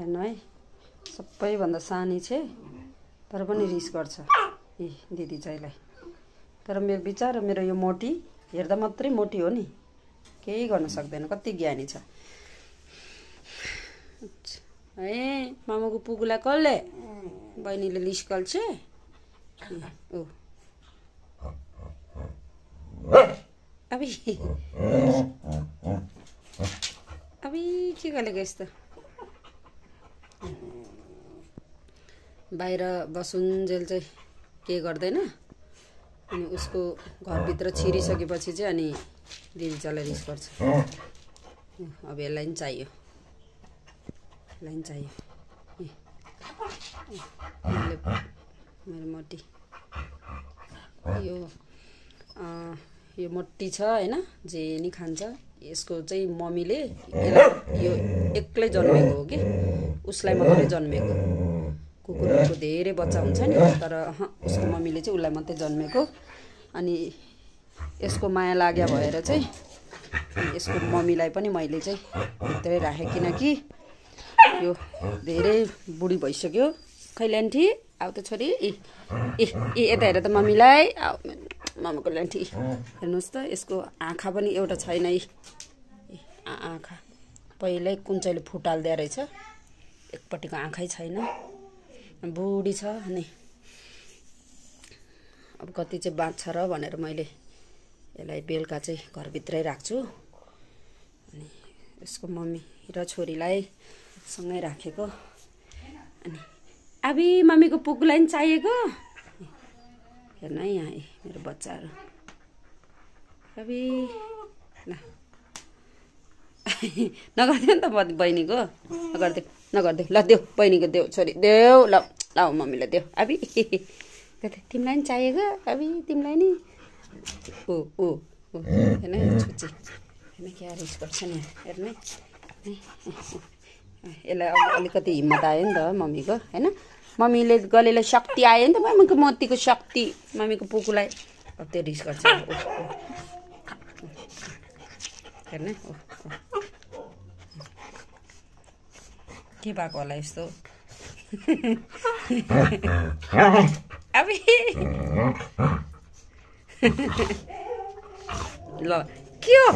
हेर्नु है सबैभन्दा सानी छ तर पनि रिस गर्छ ए दिदी चाहिँलाई। तर मेरो बिचारा मेरो यो मोटी हेर्दा मात्रै मोटी हो नि, केही गर्न सक्दैन, कति ज्ञानी छ है। मामाको पुगुलाई कसले बहिनीले लिस्कल्छ ओ अबि अबि के गरेको यस्तो। बाहिर बसुन्जेल चाहिँ के गर्दैन अनि उसको घरभित्र छिरिसकेपछि चाहिँ अनि दिदी चलाई रिस गर्छ। अब यसलाई पनि चाहियो, यसलाई पनि चाहियो। मेरो मोटी यो मोटी छ हैन, जे नि खान्छ। यसको चाहिँ मम्मीले यो एक्लै जन्मेको हो कि, उसलाई मात्रै जन्मेको। कुकुरको धेरै बच्चा हुन्छ नि, तर उसको मम्मीले चाहिँ उसलाई मात्रै जन्मेको। अनि यसको माया लाग्या भएर चाहिँ यसको मम्मीलाई पनि मैले चाहिँ भित्रै राखेँ, किनकि यो धेरै बुढी भइसक्यो। खै ल्यान्ठी आऊ त छोरी, ए ए ए यता हेर त मम्मीलाई, आऊ मम्मीको ल्यान्ठी। हेर्नुहोस् त यसको आँखा पनि एउटा छैन है, आँखा पहिल्यै कुन चाहिँ फुटाल्दै रहेछ, एकपट्टिको आँखै छैन, बुढी छ। अनि अब कति चाहिँ बाँच्छ र भनेर मैले यसलाई बेलुका चाहिँ घरभित्रै राख्छु। अनि यसको मम्मी र छोरीलाई सँगै राखेको। अनि अबि मम्मीको पुगुलाई पनि चाहिएको। हेर्नु है यहाँ मेरो बच्चाहरू। अबि ल नगरिदेऊ नि त बहिनीको, नगरिदेऊ ल, देऊ बहिनीको, देऊ छोरी देऊ ल, ल मम्मीलाई देऊ। अबि तिमीलाई नि चाहिएको, अबि तिमीलाई नि ओ ओ ओ हेर्न छुच्ची, हेर्न क्या रिस गर्छ नि, हेर्नु यसलाई अब अलिकति हिम्मत आयो नि त मम्मीको हैन। मम्मीले गलेलाई शक्ति आयो नि त, मम्मीको मोतीको शक्ति मम्मीको पुगुलाई। अब त्यो रिस गर्छ हेर्नु के भएको होला यस्तो। अबि ल के हो